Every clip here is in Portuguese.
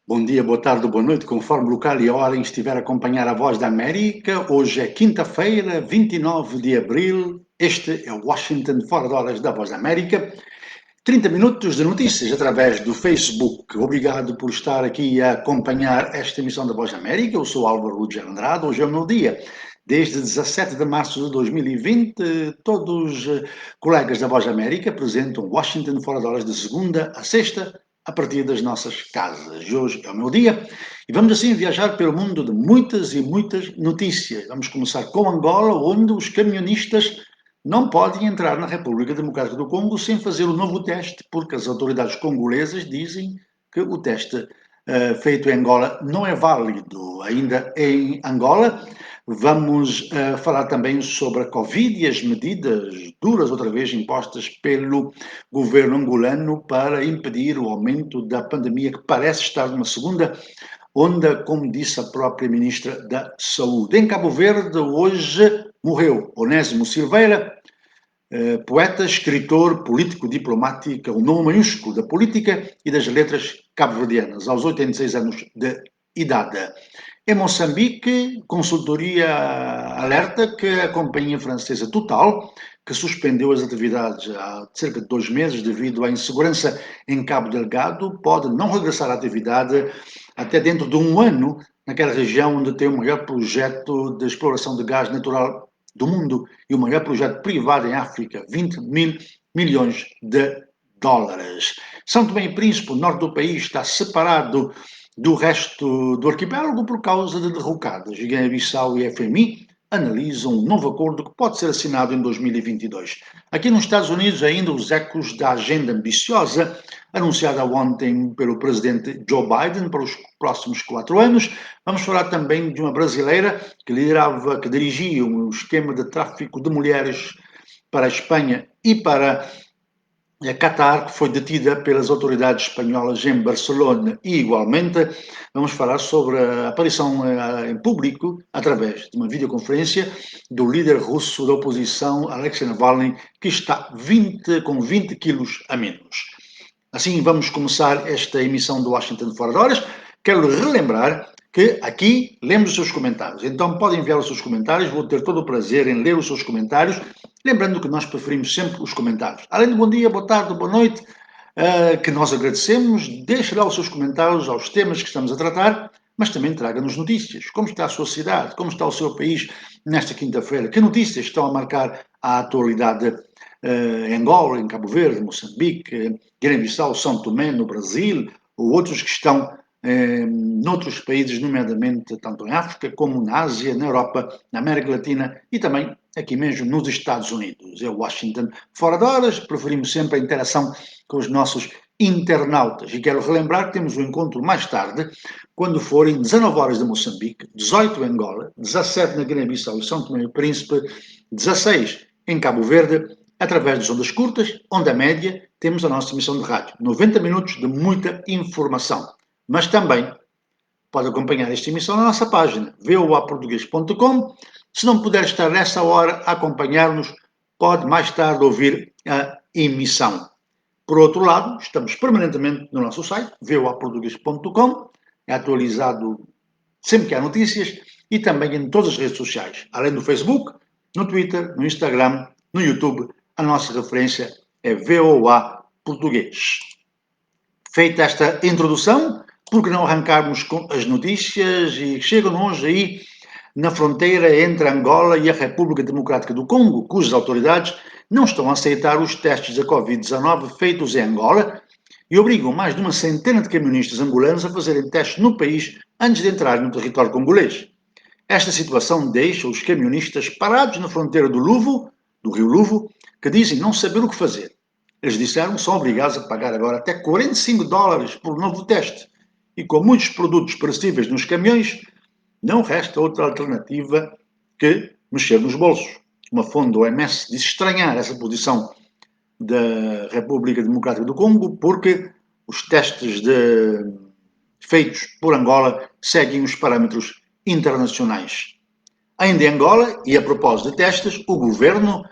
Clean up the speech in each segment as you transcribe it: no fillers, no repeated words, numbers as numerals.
Bom dia, boa tarde, boa noite, conforme o local e a hora em que estiver a acompanhar a Voz da América. Hoje é quinta-feira, 29 de abril. Este é o Washington Fora de Horas da Voz da América. 30 minutos de notícias através do Facebook. Obrigado por estar aqui a acompanhar esta emissão da Voz da América. Eu sou Álvaro Rogério Andrade. Hoje é o meu dia. Desde 17 de março de 2020, todos os colegas da Voz da América apresentam Washington Fora de Horas de segunda a sexta, a partir das nossas casas. Hoje é o meu dia e vamos assim viajar pelo mundo de muitas e muitas notícias. Vamos começar com Angola, onde os camionistas não podem entrar na República Democrática do Congo sem fazer o novo teste, porque as autoridades congolesas dizem que o teste feito em Angola não é válido. Ainda em Angola, vamos falar também sobre a Covid e as medidas duras, outra vez, impostas pelo governo angolano para impedir o aumento da pandemia, que parece estar numa segunda onda, como disse a própria Ministra da Saúde. Em Cabo Verde, hoje morreu Onésimo Silveira, poeta, escritor, político, diplomático, o nome maiúsculo da política e das letras cabo-verdianas, aos 86 anos de idade. Em Moçambique, consultoria alerta que a companhia francesa Total, que suspendeu as atividades há cerca de 2 meses devido à insegurança em Cabo Delgado, pode não regressar à atividade até dentro de um ano, naquela região onde tem o maior projeto de exploração de gás natural do mundo e o maior projeto privado em África, 20 mil milhões de dólares. São Tomé e Príncipe, o norte do país, está separado do resto do arquipélago por causa de derrocadas. Guiné-Bissau e FMI analisam um novo acordo que pode ser assinado em 2022. Aqui nos Estados Unidos, ainda os ecos da agenda ambiciosa anunciada ontem pelo presidente Joe Biden para os próximos 4 anos. Vamos falar também de uma brasileira que dirigia um esquema de tráfico de mulheres para a Espanha e para a Qatar, que foi detida pelas autoridades espanholas em Barcelona. E, igualmente, vamos falar sobre a aparição em público, através de uma videoconferência, do líder russo da oposição, Alexei Navalny, que está com 20 quilos a menos. Assim, vamos começar esta emissão do Washington Fora de Horas. Quero relembrar que aqui lemos os seus comentários. Então, podem enviar os seus comentários, vou ter todo o prazer em ler os seus comentários. Lembrando que nós preferimos sempre os comentários. Além de bom dia, boa tarde, boa noite, que nós agradecemos, deixe lá os seus comentários aos temas que estamos a tratar, mas também traga-nos notícias. Como está a sua cidade? Como está o seu país nesta quinta-feira? Que notícias estão a marcar a atualidade em Angola, em Cabo Verde, Moçambique, Guiné-Bissau, São Tomé, no Brasil, ou outros que estão noutros países, nomeadamente tanto em África como na Ásia, na Europa, na América Latina e também aqui mesmo nos Estados Unidos. É Washington Fora de Horas, preferimos sempre a interação com os nossos internautas. E quero relembrar que temos um encontro mais tarde, quando forem 19 horas de Moçambique, 18 em Angola, 17 na Guiné-Bissau e São Tomé e Príncipe, 16 em Cabo Verde, através das ondas curtas, onda média, temos a nossa emissão de rádio. 90 minutos de muita informação. Mas também pode acompanhar esta emissão na nossa página, voaportugues.com. Se não puder estar nessa hora a acompanhar-nos, pode mais tarde ouvir a emissão. Por outro lado, estamos permanentemente no nosso site, voaportugues.com, é atualizado sempre que há notícias e também em todas as redes sociais, além do Facebook, no Twitter, no Instagram, no YouTube. A nossa referência é VOA Português. Feita esta introdução, por que não arrancarmos com as notícias e chegam hoje aí na fronteira entre Angola e a República Democrática do Congo, cujas autoridades não estão a aceitar os testes da Covid-19 feitos em Angola e obrigam mais de uma centena de camionistas angolanos a fazerem testes no país antes de entrar no território congolês. Esta situação deixa os camionistas parados na fronteira do rio Luvo, que dizem não saber o que fazer. Eles disseram que são obrigados a pagar agora até 45 dólares por novo teste. E com muitos produtos perecíveis nos caminhões, não resta outra alternativa que mexer nos bolsos. Uma fonte do OMS diz estranhar essa posição da República Democrática do Congo, porque os testes feitos por Angola seguem os parâmetros internacionais. Ainda em Angola, e a propósito de testes, o governo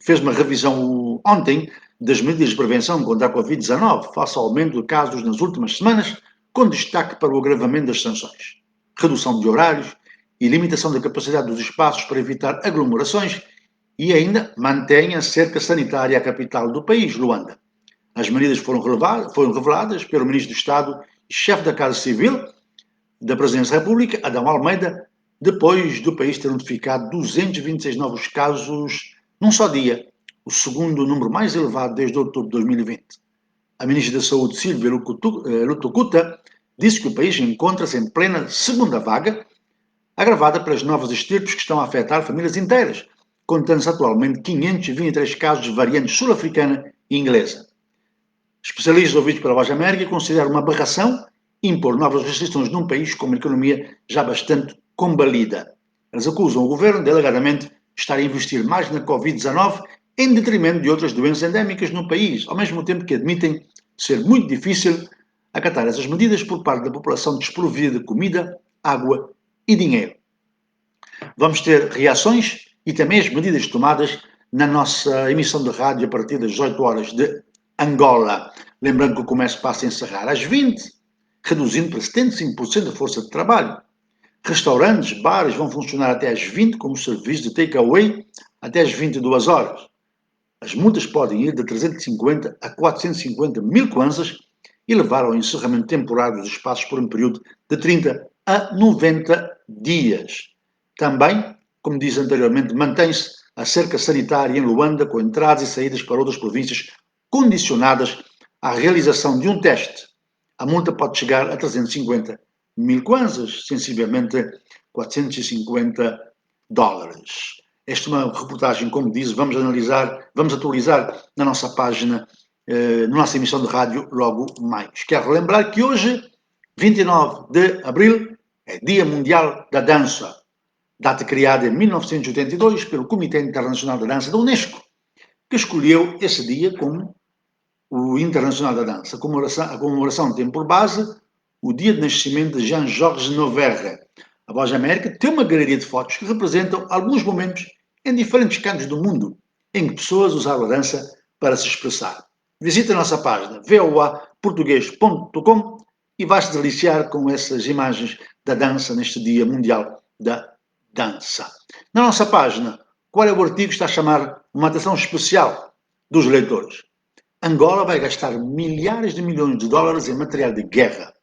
fez uma revisão ontem das medidas de prevenção contra a Covid-19 face ao aumento de casos nas últimas semanas, com destaque para o agravamento das sanções, redução de horários e limitação da capacidade dos espaços para evitar aglomerações e ainda mantém a cerca sanitária à capital do país, Luanda. As medidas foram reveladas pelo Ministro do Estado e chefe da Casa Civil da Presidência da República, Adão Almeida, depois do país ter notificado 226 novos casos num só dia, o segundo número mais elevado desde outubro de 2020. A Ministra da Saúde, Silvia Lutucuta, disse que o país encontra-se em plena segunda vaga, agravada pelas novas estirpes que estão a afetar famílias inteiras, contando-se atualmente 523 casos de variantes sul-africana e inglesa. Especialistas ouvidos pela Voz da América consideram uma aberração impor novas restrições num país com uma economia já bastante combalida. Eles acusam o governo de, alegadamente, estar a investir mais na Covid-19 em detrimento de outras doenças endémicas no país, ao mesmo tempo que admitem ser muito difícil acatar essas medidas por parte da população desprovida de comida, água e dinheiro. Vamos ter reações e também as medidas tomadas na nossa emissão de rádio a partir das 18 horas de Angola. Lembrando que o comércio passa a encerrar às 20, reduzindo para 75% a força de trabalho. Restaurantes, bares vão funcionar até às 20 como serviço de takeaway até às 22 horas. As multas podem ir de 350 a 450 mil kwanzas e levar ao encerramento temporário dos espaços por um período de 30 a 90 dias. Também, como disse anteriormente, mantém-se a cerca sanitária em Luanda com entradas e saídas para outras províncias condicionadas à realização de um teste. A multa pode chegar a 350 mil kwanzas, sensivelmente 450 dólares. Esta é uma reportagem, como disse, vamos atualizar na nossa página, na nossa emissão de rádio logo mais. Quero relembrar que hoje, 29 de abril, é Dia Mundial da Dança, data criada em 1982 pelo Comitê Internacional da Dança da Unesco, que escolheu esse dia como o Internacional da Dança. A comemoração tem por base o dia de nascimento de Jean-Georges Noverre. A Voz da América tem uma galeria de fotos que representam alguns momentos em diferentes cantos do mundo em que pessoas usaram a dança para se expressar. Visite a nossa página voaportugues.com e vai-se deliciar com essas imagens da dança neste Dia Mundial da Dança. Na nossa página, qual é o artigo que está a chamar uma atenção especial dos leitores? Angola vai gastar milhares de milhões de dólares em material de guerra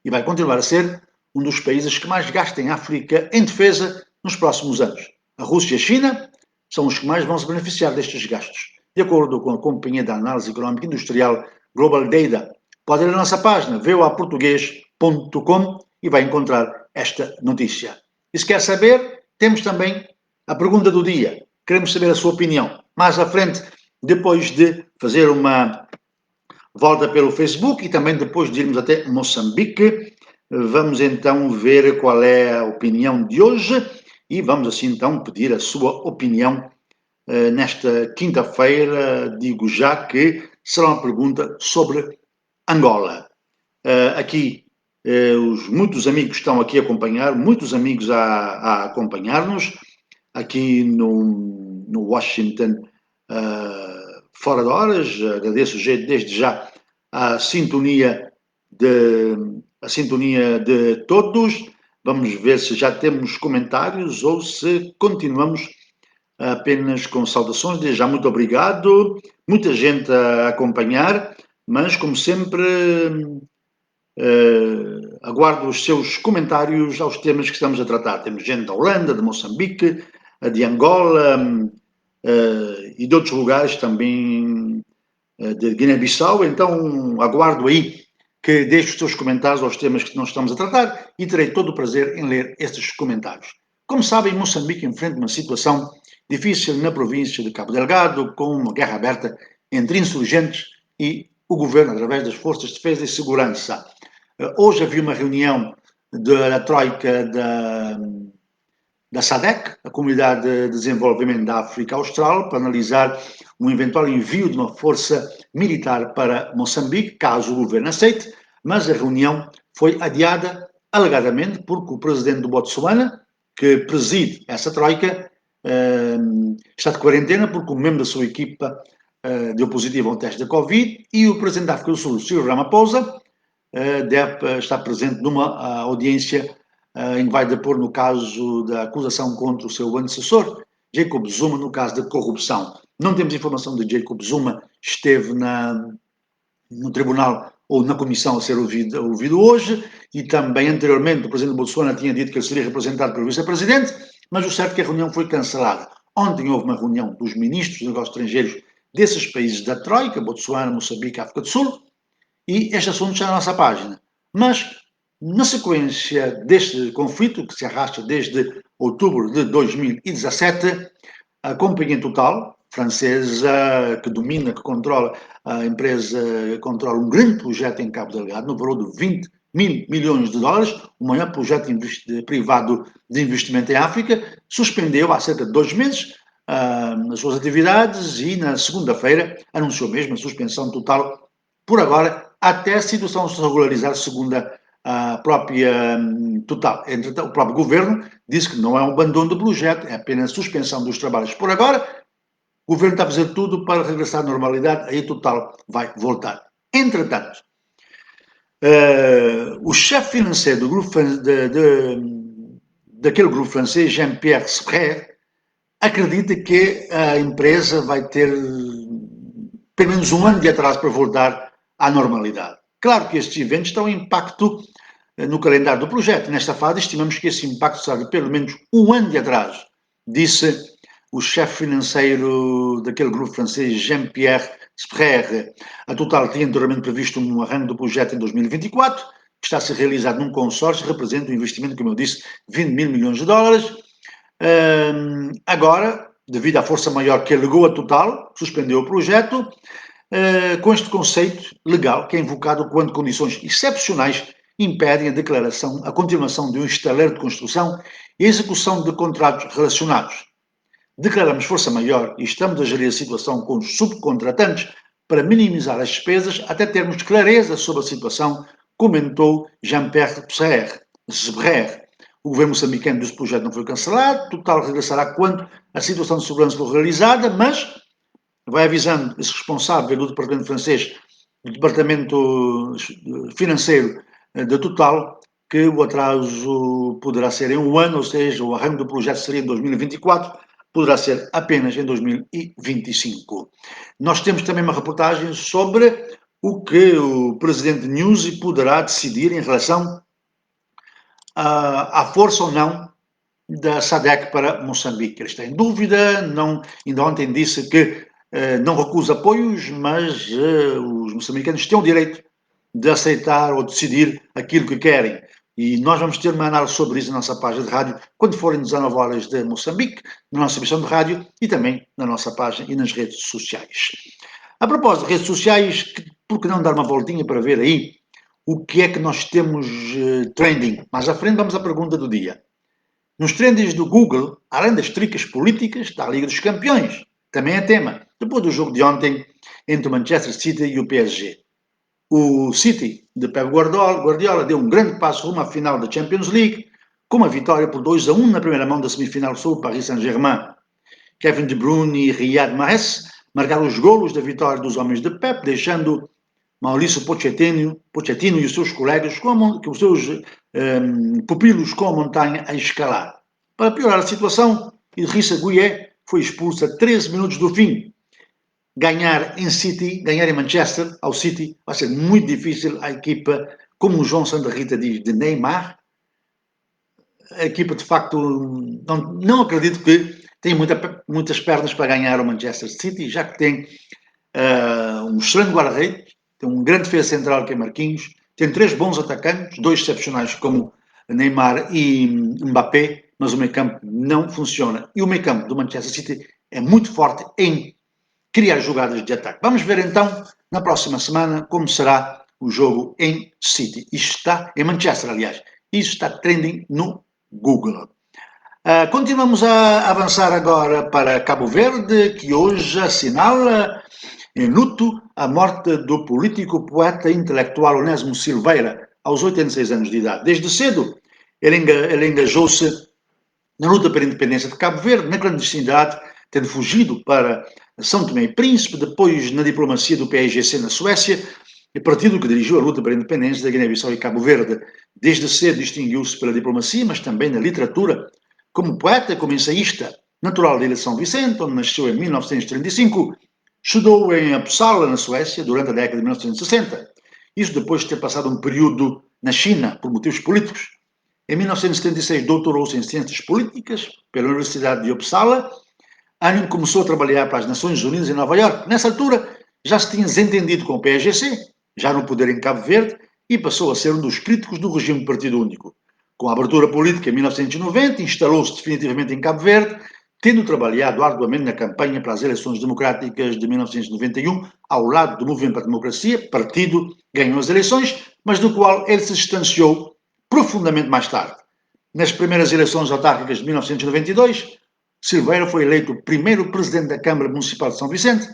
e vai continuar a ser um dos países que mais gasta em África em defesa nos próximos anos. A Rússia e a China são os que mais vão se beneficiar destes gastos, de acordo com a Companhia de Análise Económica e Industrial Global Data. Pode ir na nossa página voaportugues.com e vai encontrar esta notícia. E se quer saber, temos também a pergunta do dia. Queremos saber a sua opinião. Mais à frente, depois de fazer uma volta pelo Facebook e também depois de irmos até Moçambique, vamos então ver qual é a opinião de hoje e vamos assim então pedir a sua opinião nesta quinta-feira. Digo já que será uma pergunta sobre Angola. Aqui muitos amigos estão aqui a acompanhar, muitos amigos a acompanhar-nos aqui no Washington fora de horas. Agradeço desde já a sintonia de todos. Vamos ver se já temos comentários ou se continuamos apenas com saudações. Desde já, muito obrigado. Muita gente a acompanhar, mas como sempre aguardo os seus comentários aos temas que estamos a tratar. Temos gente da Holanda, de Moçambique, de Angola e de outros lugares também, de Guiné-Bissau. Então aguardo aí que deixe os seus comentários aos temas que nós estamos a tratar e terei todo o prazer em ler estes comentários. Como sabem, Moçambique enfrenta uma situação difícil na província de Cabo Delgado, com uma guerra aberta entre insurgentes e o governo através das Forças de Defesa e Segurança. Hoje havia uma reunião da Troika da SADC, a Comunidade de Desenvolvimento da África Austral, para analisar um eventual envio de uma força militar para Moçambique, caso o governo aceite, mas a reunião foi adiada alegadamente porque o presidente do Botsuana, que preside essa troika, está de quarentena porque um membro da sua equipa deu positivo ao teste da Covid e o presidente da África do Sul, Cyril Ramaphosa, deve estar presente numa audiência em que vai depor no caso da acusação contra o seu antecessor, Jacob Zuma, no caso da corrupção. Não temos informação de Jacob Zuma esteve no tribunal ou na comissão a ser ouvido hoje, e também anteriormente o presidente Bolsonaro tinha dito que ele seria representado pelo vice-presidente, mas o certo é que a reunião foi cancelada. Ontem houve uma reunião dos ministros dos negócios estrangeiros desses países da Troika, Botsuana, Moçambique e África do Sul, e este assunto está na nossa página. Mas, na sequência deste conflito, que se arrasta desde outubro de 2017, a companhia Total, francesa, que domina, que controla a empresa, controla um grande projeto em Cabo Delgado, no valor de 20 mil milhões de dólares, o maior projeto privado de investimento em África, suspendeu há cerca de 2 meses as suas atividades e na segunda-feira anunciou mesmo a suspensão total por agora, até a situação se regularizar, segundo a própria Total. Entretanto, o próprio governo disse que não é um abandono do projeto, é apenas suspensão dos trabalhos por agora. O governo está a fazer tudo para regressar à normalidade, aí Total vai voltar. Entretanto, o chefe financeiro do grupo, daquele grupo francês, Jean-Pierre Sbraire, acredita que a empresa vai ter pelo menos um ano de atraso para voltar à normalidade. Claro que estes eventos têm um impacto no calendário do projeto. Nesta fase, estimamos que esse impacto será de pelo menos um ano de atraso, disse o chefe financeiro daquele grupo francês, Jean-Pierre Sbraire. A Total tinha anteriormente previsto um arranque do projeto em 2024, que está a ser realizado num consórcio, representa um investimento, como eu disse, 20 mil milhões de dólares. Agora, devido à força maior que alegou a Total, suspendeu o projeto, com este conceito legal que é invocado quando condições excepcionais impedem a continuação de um estaleiro de construção e execução de contratos relacionados. Declaramos força maior e estamos a gerir a situação com os subcontratantes para minimizar as despesas até termos clareza sobre a situação, comentou Jean-Pierre Sbraire. O governo moçambicano desse projeto não foi cancelado, Total regressará quando a situação de segurança for realizada, mas vai avisando esse responsável do departamento francês, do departamento financeiro da Total, que o atraso poderá ser em um ano, ou seja, o arranque do projeto seria em 2024, poderá ser apenas em 2025. Nós temos também uma reportagem sobre o que o presidente Nyusi poderá decidir em relação à força ou não da SADC para Moçambique. Ele está em dúvida, ainda ontem disse que não recusa apoios, mas os moçambicanos têm o direito de aceitar ou decidir aquilo que querem. E nós vamos ter uma análise sobre isso na nossa página de rádio, quando forem 19 horas de Moçambique, na nossa emissão de rádio e também na nossa página e nas redes sociais. A propósito de redes sociais, por que não dar uma voltinha para ver aí o que é que nós temos trending? Mais à frente vamos à pergunta do dia. Nos trendings do Google, além das tricas políticas, está a Liga dos Campeões. Também é tema, depois do jogo de ontem entre o Manchester City e o PSG. O City, de Pep Guardiola, deu um grande passo rumo à final da Champions League, com uma vitória por 2-1 na primeira mão da semifinal sobre o Paris Saint-Germain. Kevin De Bruyne e Riyad Mahrez marcaram os golos da vitória dos homens de Pep, deixando Maurício Pochettino e os seus colegas, com os seus pupilos com a montanha a escalar. Para piorar a situação, Idrissa Gueye foi expulso a 13 minutos do fim. Ganhar em Manchester, ao City, vai ser muito difícil à equipa, como o João Santa Rita diz, de Neymar. A equipa, de facto, não acredito que tenha muitas pernas para ganhar o Manchester City, já que tem um excelente guarda-redes, tem um grande defesa central que é Marquinhos, tem 3 bons atacantes, 2 excepcionais como Neymar e Mbappé, mas o meio-campo não funciona. E o meio-campo do Manchester City é muito forte em criar jogadas de ataque. Vamos ver então, na próxima semana, como será o jogo em City. Isto está em Manchester, aliás. Isto está trending no Google. Continuamos a avançar agora para Cabo Verde, que hoje assinala em luto a morte do político, poeta e intelectual Onésimo Silveira, aos 86 anos de idade. Desde cedo, ele engajou-se na luta pela independência de Cabo Verde, na clandestinidade, tendo fugido para São Tomé e Príncipe, depois na diplomacia do PAIGC na Suécia, partido que dirigiu a luta pela independência da Guiné-Bissau e Cabo Verde. Desde cedo distinguiu-se pela diplomacia, mas também na literatura, como poeta e como ensaísta. Natural da Ilha de São Vicente, onde nasceu em 1935, estudou em Uppsala, na Suécia, durante a década de 1960. Isso depois de ter passado um período na China, por motivos políticos. Em 1976, doutorou-se em Ciências Políticas pela Universidade de Uppsala, ano em que começou a trabalhar para as Nações Unidas em Nova Iorque. Nessa altura, já se tinha desentendido com o PAIGC, já no poder em Cabo Verde, e passou a ser um dos críticos do regime de partido único. Com a abertura política em 1990, instalou-se definitivamente em Cabo Verde, tendo trabalhado arduamente na campanha para as eleições democráticas de 1991, ao lado do Movimento para a Democracia, partido que ganhou as eleições, mas do qual ele se distanciou profundamente mais tarde. Nas primeiras eleições autárquicas de 1992, Silveira foi eleito o primeiro presidente da Câmara Municipal de São Vicente.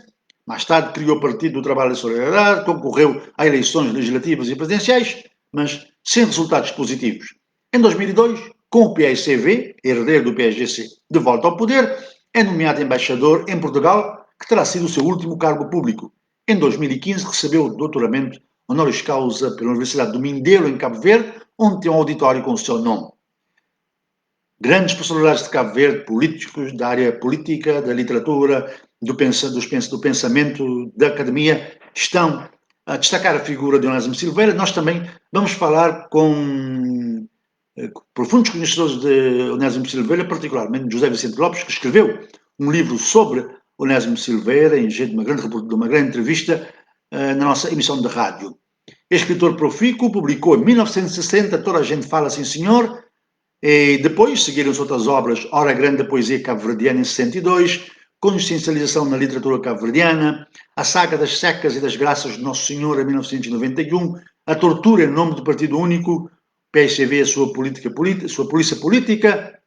Mais tarde criou o Partido do Trabalho e Solidariedade, concorreu a eleições legislativas e presidenciais, mas sem resultados positivos. Em 2002, com o PAICV, herdeiro do PAIGC, de volta ao poder, é nomeado embaixador em Portugal, que terá sido o seu último cargo público. Em 2015, recebeu o doutoramento honoris causa pela Universidade do Mindelo, em Cabo Verde, onde tem um auditório com o seu nome. Grandes personalidades de Cabo Verde, políticos da área política, da literatura, do pensamento, da academia, estão a destacar a figura de Onésimo Silveira. Nós também vamos falar com profundos conhecedores de Onésimo Silveira, particularmente José Vicente Lopes, que escreveu um livro sobre Onésimo Silveira, em jeito de uma grande entrevista na nossa emissão de rádio. Escritor profícuo, publicou em 1960 Toda a Gente Fala, Sim Senhor, e depois seguiram-se outras obras, Hora Grande da Poesia Cabo-Verdiana em 62, Consciencialização na Literatura Cabo-Verdiana, A Saga das Secas e das Graças de Nosso Senhor em 1991, A Tortura em Nome do Partido Único, PSCV, a sua polícia política,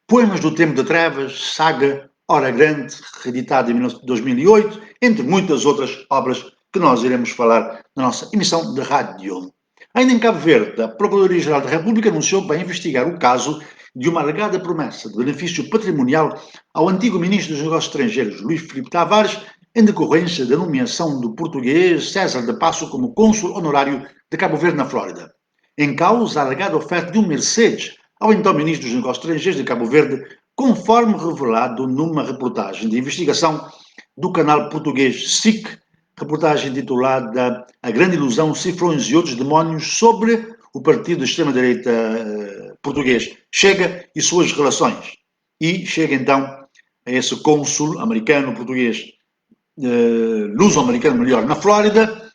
Poemas do Tempo de Trevas, Saga, Hora Grande, reeditado em 2008, entre muitas outras obras que nós iremos falar na nossa emissão de rádio. Ainda em Cabo Verde, a Procuradoria-Geral da República anunciou que vai investigar o caso de uma alegada promessa de benefício patrimonial ao antigo Ministro dos Negócios Estrangeiros, Luís Filipe Tavares, em decorrência da nomeação do português César de Passo como cônsul honorário de Cabo Verde na Flórida. Em causa, a alegada oferta de um Mercedes ao então Ministro dos Negócios Estrangeiros de Cabo Verde, conforme revelado numa reportagem de investigação do canal português SIC, reportagem titulada A Grande Ilusão, Cifrões e Outros Demónios, sobre o partido de extrema-direita português Chega e suas relações. E chega então a esse cônsul americano, português, luso-americano melhor, na Flórida,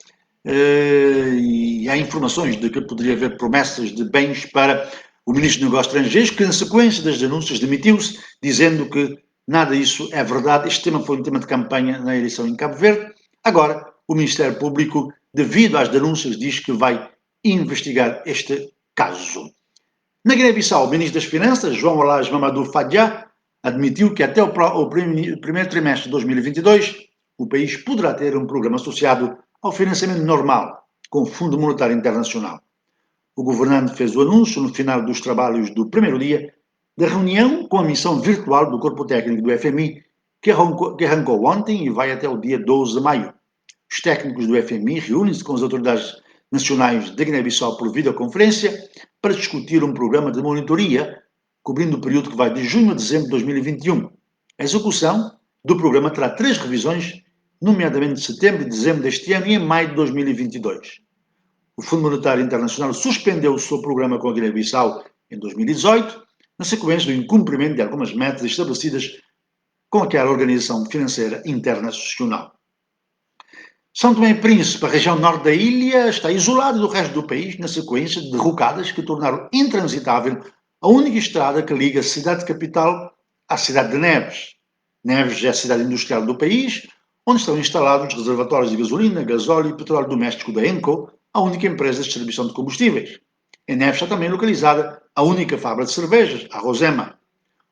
e há informações de que poderia haver promessas de bens para o Ministro dos Negócios Estrangeiros, que na sequência das denúncias demitiu-se, dizendo que nada disso é verdade. Este tema foi um tema de campanha na eleição em Cabo Verde. Agora, o Ministério Público, devido às denúncias, diz que vai investigar este caso. Na Guiné-Bissau, o Ministro das Finanças, João Olage Mamadou Fadja, admitiu que até o primeiro trimestre de 2022, o país poderá ter um programa associado ao financiamento normal, com o Fundo Monetário Internacional. O governante fez o anúncio no final dos trabalhos do primeiro dia da reunião com a missão virtual do Corpo Técnico do FMI, que arrancou ontem e vai até o dia 12 de maio. Os técnicos do FMI reúnem-se com as autoridades nacionais de Guiné-Bissau por videoconferência para discutir um programa de monitoria cobrindo o período que vai de junho a dezembro de 2021. A execução do programa terá 3 revisões, nomeadamente de setembro e dezembro deste ano e em maio de 2022. O Fundo Monetário Internacional suspendeu o seu programa com a Guiné-Bissau em 2018, na sequência do incumprimento de algumas metas estabelecidas com aquela organização financeira internacional. São Tomé e Príncipe, a região norte da ilha, está isolada do resto do país na sequência de derrocadas que tornaram intransitável a única estrada que liga a cidade capital à cidade de Neves. Neves é a cidade industrial do país, onde estão instalados reservatórios de gasolina, gasóleo e petróleo doméstico da Enco, a única empresa de distribuição de combustíveis. Em Neves está também localizada a única fábrica de cervejas, a Rosema.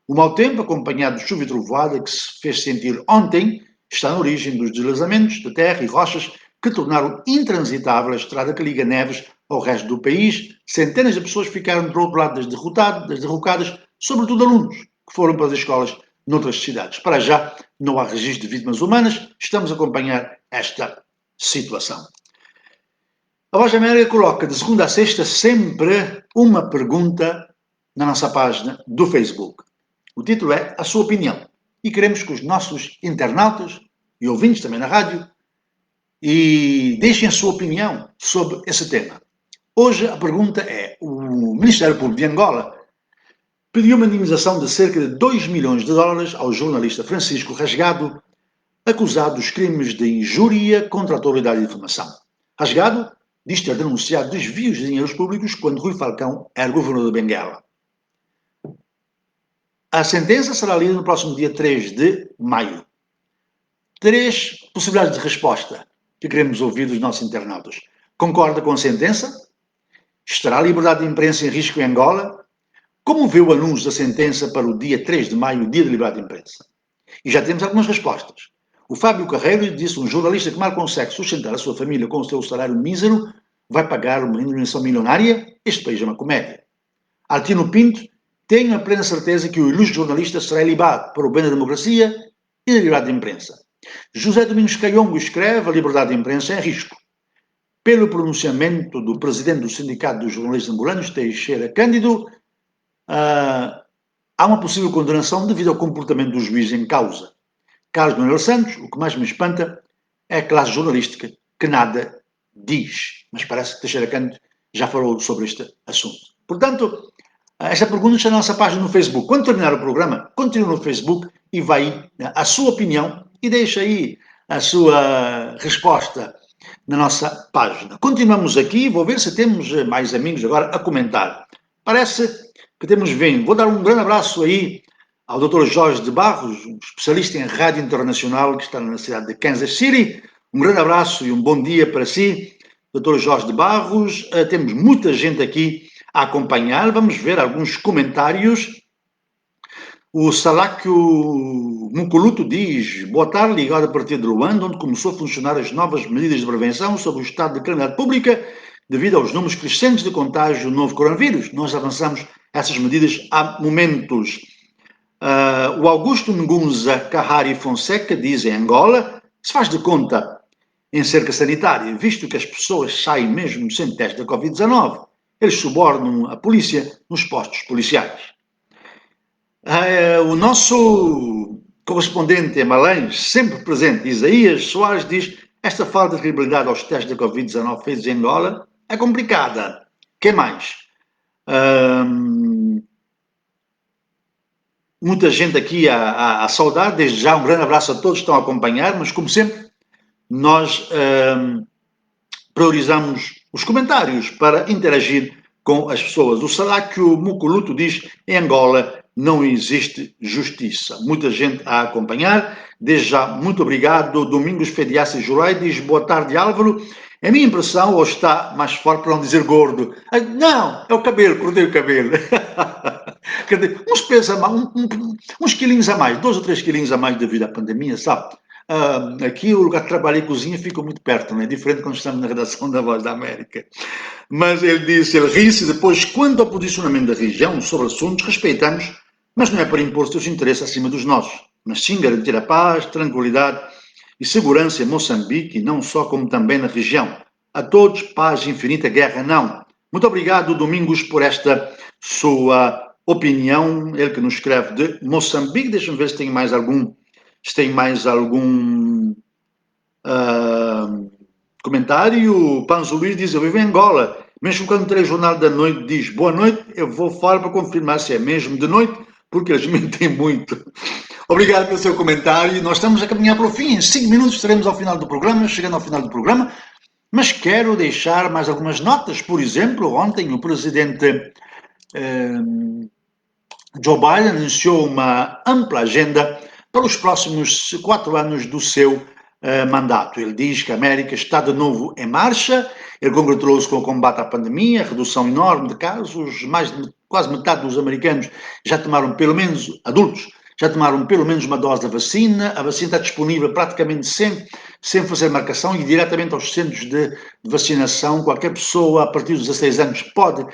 O mau tempo, acompanhado de chuva e trovoada que se fez sentir ontem, está na origem dos deslizamentos de terra e rochas que tornaram intransitável a estrada que liga Neves ao resto do país. Centenas de pessoas ficaram do outro lado das derrocadas, sobretudo alunos, que foram para as escolas noutras cidades. Para já, não há registro de vítimas humanas, estamos a acompanhar esta situação. A Voz da América coloca de segunda a sexta sempre uma pergunta na nossa página do Facebook. O título é A Sua Opinião. E queremos que os nossos internautas e ouvintes também na rádio deixem a sua opinião sobre esse tema. Hoje a pergunta é: o Ministério Público de Angola pediu uma indemnização de cerca de 2 milhões de dólares ao jornalista Francisco Rasgado, acusado dos crimes de injúria contra a autoridade de informação. Rasgado diz ter denunciado desvios de dinheiros públicos quando Rui Falcão era governador de Benguela. A sentença será lida no próximo dia 3 de maio. 3 possibilidades de resposta que queremos ouvir dos nossos internautas. Concorda com a sentença? Estará a liberdade de imprensa em risco em Angola? Como vê o anúncio da sentença para o dia 3 de maio, o dia da liberdade de imprensa? E já temos algumas respostas. O Fábio Carreiro disse: um jornalista que mal consegue sustentar a sua família com o seu salário mísero vai pagar uma indemnização milionária? Este país é uma comédia. Artino Pinto: tenho a plena certeza que o ilustre jornalista será ilibado para o bem da democracia e da liberdade de imprensa. José Domingos Caiongo escreve: a liberdade de imprensa é em risco. Pelo pronunciamento do presidente do Sindicato dos Jornalistas Angolanos, Teixeira Cândido, há uma possível condenação devido ao comportamento do juiz em causa. Carlos Manuel Santos: o que mais me espanta é a classe jornalística que nada diz. Mas parece que Teixeira Cândido já falou sobre este assunto. Portanto, esta pergunta está na nossa página no Facebook. Quando terminar o programa, continue no Facebook e vai a sua opinião e deixa aí a sua resposta na nossa página. Continuamos aqui, vou ver se temos mais amigos agora a comentar. Parece que temos vindo. Vou dar um grande abraço aí ao Dr. Jorge de Barros, um especialista em rádio internacional que está na cidade de Kansas City. Um grande abraço e um bom dia para si, Dr. Jorge de Barros. Temos muita gente aqui a acompanhar. Vamos ver alguns comentários. O Saláquio Muculuto diz: boa tarde, ligado a partir de Luanda, onde começou a funcionar as novas medidas de prevenção sobre o estado de calamidade pública devido aos números crescentes de contágio do novo coronavírus. Nós avançamos essas medidas há momentos. O Augusto Ngunza Carrari Fonseca diz: em Angola se faz de conta em cerca sanitária, visto que as pessoas saem mesmo sem teste da Covid-19. Eles subornam a polícia nos postos policiais. O nosso correspondente em Malães, sempre presente, Isaías Soares, diz: esta falta de credibilidade aos testes da Covid-19 feitos em Angola é complicada. Quem mais? Muita gente aqui a saudar, desde já um grande abraço a todos que estão a acompanhar, mas como sempre, nós priorizamos os comentários para interagir com as pessoas. O Saláquio Muculuto diz: em Angola não existe justiça. Muita gente a acompanhar, desde já muito obrigado. Domingos Fediassi Jurai diz: boa tarde, Álvaro. A minha impressão, ou está mais forte para não dizer gordo? Não, é o cabelo, cortei o cabelo. Uns pesos uns quilinhos a mais, 2 ou 3 quilinhos a mais devido à pandemia, sabe? Aqui o lugar de trabalho e cozinha fica muito perto, não é? Diferente quando estamos na redação da Voz da América. Mas ele disse, ele ri-se depois: quanto ao posicionamento da região sobre assuntos, respeitamos, mas não é para impor seus interesses acima dos nossos, mas sim garantir a paz, tranquilidade e segurança em Moçambique, não só como também na região. A todos, paz infinita, guerra não. Muito obrigado, Domingos, por esta sua opinião. Ele que nos escreve de Moçambique. Deixa-me ver se tem mais algum comentário. Panzo Luís diz: eu vivo em Angola, mesmo quando o telejornal da noite diz boa noite, eu vou falar para confirmar se é mesmo de noite, porque eles mentem muito. Obrigado pelo seu comentário. Nós estamos a caminhar para o fim. Em 5 minutos estaremos ao final do programa, chegando ao final do programa, mas quero deixar mais algumas notas. Por exemplo, ontem o presidente Joe Biden anunciou uma ampla agenda para os próximos 4 anos do seu mandato. Ele diz que a América está de novo em marcha. Ele congratulou-se com o combate à pandemia, a redução enorme de casos. Quase metade dos americanos já tomaram, pelo menos adultos, já tomaram pelo menos uma dose da vacina. A vacina está disponível praticamente sempre sem fazer marcação e diretamente aos centros de vacinação. Qualquer pessoa a partir dos 16 anos pode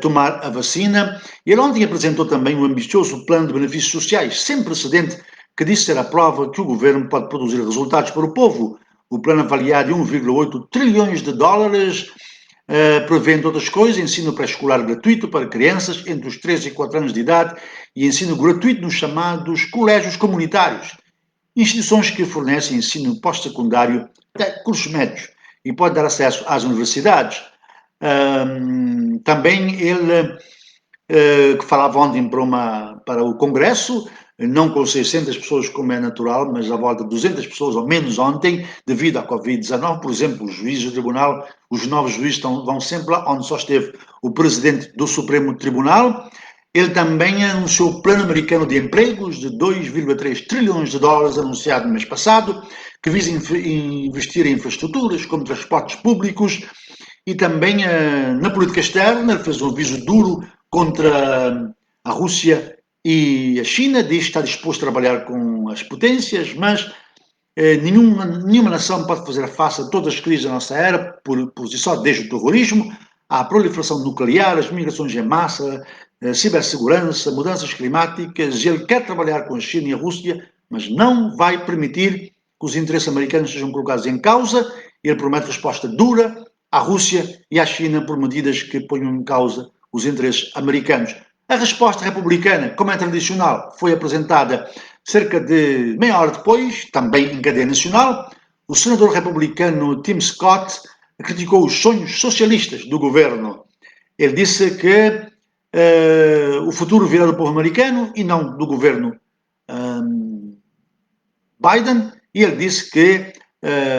tomar a vacina. Ele ontem apresentou também um ambicioso plano de benefícios sociais, sem precedente, que disse ser a prova que o governo pode produzir resultados para o povo. O plano avaliado em 1,8 trilhões de dólares prevê, entre outras coisas, ensino pré-escolar gratuito para crianças entre os 3 e 4 anos de idade e ensino gratuito nos chamados colégios comunitários, instituições que fornecem ensino pós-secundário até cursos médios e pode dar acesso às universidades. Também ele, que falava ontem para o Congresso, não com 600 pessoas como é natural, mas à volta de 200 pessoas ou menos ontem, devido à Covid-19. Por exemplo, os juízes do tribunal, os novos juízes vão sempre lá onde só esteve o presidente do Supremo Tribunal. Ele também anunciou o Plano Americano de Empregos de 2,3 trilhões de dólares, anunciado no mês passado, que visa investir em infraestruturas como transportes públicos e também na política externa. Ele fez um aviso duro contra a Rússia e a China, diz que está disposto a trabalhar com as potências, mas nenhuma nação pode fazer face a todas as crises da nossa era por si só, desde o terrorismo, à proliferação nuclear, as migrações em massa, cibersegurança, mudanças climáticas. Ele quer trabalhar com a China e a Rússia, mas não vai permitir que os interesses americanos sejam colocados em causa. Ele promete resposta dura à Rússia e à China por medidas que ponham em causa os interesses americanos. A resposta republicana, como é tradicional, foi apresentada cerca de meia hora depois, também em cadeia nacional. O senador republicano Tim Scott criticou os sonhos socialistas do governo. Ele disse que o futuro virá do povo americano e não do governo Biden, e ele disse que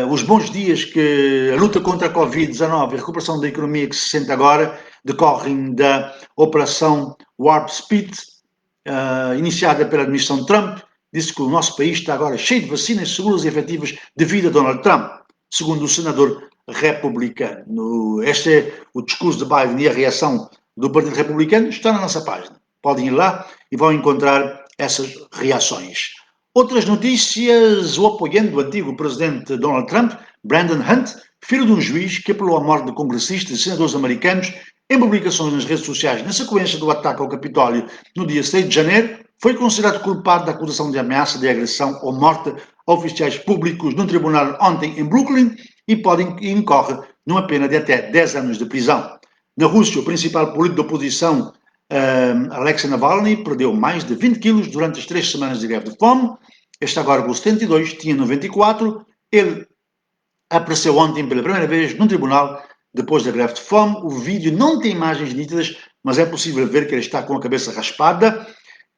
os bons dias que a luta contra a Covid-19 e a recuperação da economia que se sente agora decorrem da Operação Warp Speed, iniciada pela administração Trump. Disse que o nosso país está agora cheio de vacinas seguras e efetivas devido a Donald Trump, segundo o senador republicano. Este é o discurso de Biden e a reação do Partido Republicano, está na nossa página. Podem ir lá e vão encontrar essas reações. Outras notícias: o apoiante do antigo presidente Donald Trump, Brandon Hunt, filho de um juiz que apelou à morte de congressistas e senadores americanos, em publicações nas redes sociais na sequência do ataque ao Capitólio no dia 6 de janeiro, foi considerado culpado da acusação de ameaça de agressão ou morte a oficiais públicos num tribunal ontem em Brooklyn e incorre numa pena de até 10 anos de prisão. Na Rússia, o principal político da oposição, Alexei Navalny, perdeu mais de 20 quilos durante as 3 semanas de greve de fome. Este agora com 72, tinha 94. Ele apareceu ontem pela primeira vez num tribunal depois da greve de fome. O vídeo não tem imagens nítidas, mas é possível ver que ele está com a cabeça raspada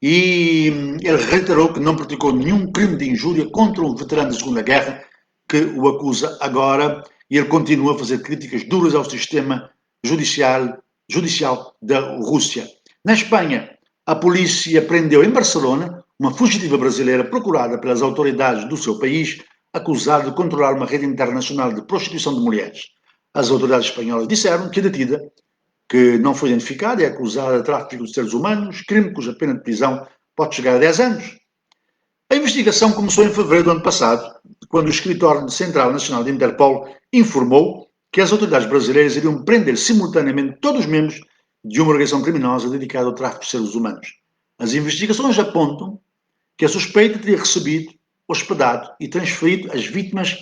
e ele reiterou que não praticou nenhum crime de injúria contra um veterano da Segunda Guerra que o acusa agora, e ele continua a fazer críticas duras ao sistema judicial da Rússia. Na Espanha, a polícia prendeu em Barcelona uma fugitiva brasileira procurada pelas autoridades do seu país, acusada de controlar uma rede internacional de prostituição de mulheres. As autoridades espanholas disseram que a detida, que não foi identificada, é acusada de tráfico de seres humanos, crime cuja pena de prisão pode chegar a 10 anos. A investigação começou em fevereiro do ano passado, quando o Escritório Central Nacional de Interpol informou que as autoridades brasileiras iriam prender simultaneamente todos os membros de uma organização criminosa dedicada ao tráfico de seres humanos. As investigações apontam que a suspeita teria recebido, hospedado e transferido as vítimas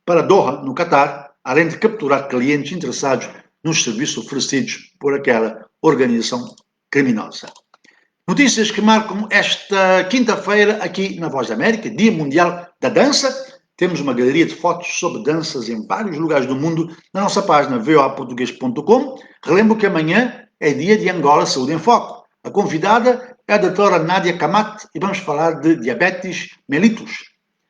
para Doha, no Catar, além de capturar clientes interessados nos serviços oferecidos por aquela organização criminosa. Notícias que marcam esta quinta-feira aqui na Voz da América, Dia Mundial da Dança. Temos uma galeria de fotos sobre danças em vários lugares do mundo na nossa página voaportugues.com. Relembro que amanhã é dia de Angola Saúde em Foco. A convidada é a doutora Nádia Camat e vamos falar de diabetes mellitus.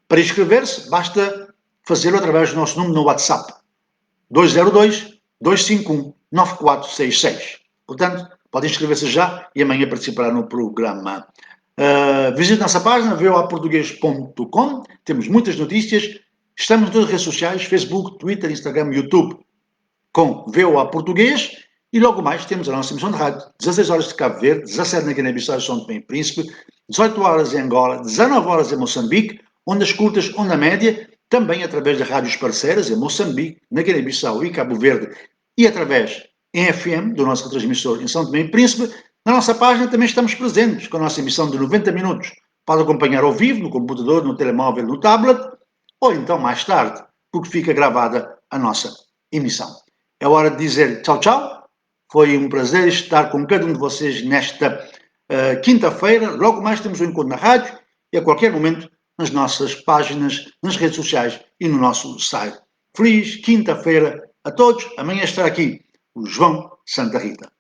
Para inscrever-se, basta fazê-lo através do nosso número no WhatsApp, 202-251-9466. Portanto, pode inscrever-se já e amanhã participará no programa. Visite nossa página, voaportugues.com. Temos muitas notícias. Estamos em todas as redes sociais, Facebook, Twitter, Instagram, YouTube, com VOA Português. E logo mais temos a nossa emissão de rádio, 16 horas de Cabo Verde, 17 na Guiné-Bissau e São Tomé e Príncipe, 18 horas em Angola, 19 horas em Moçambique, ondas curtas, onda média, também através de rádios parceiras em Moçambique, na Guiné-Bissau e Cabo Verde, e através em FM do nosso transmissor em São Tomé e Príncipe. Na nossa página também estamos presentes com a nossa emissão de 90 minutos. Pode acompanhar ao vivo, no computador, no telemóvel, no tablet, ou então mais tarde, porque fica gravada a nossa emissão. É hora de dizer tchau, tchau. Foi um prazer estar com cada um de vocês nesta quinta-feira. Logo mais temos um encontro na rádio e a qualquer momento nas nossas páginas, nas redes sociais e no nosso site. Feliz quinta-feira a todos. Amanhã estará aqui o João Santa Rita.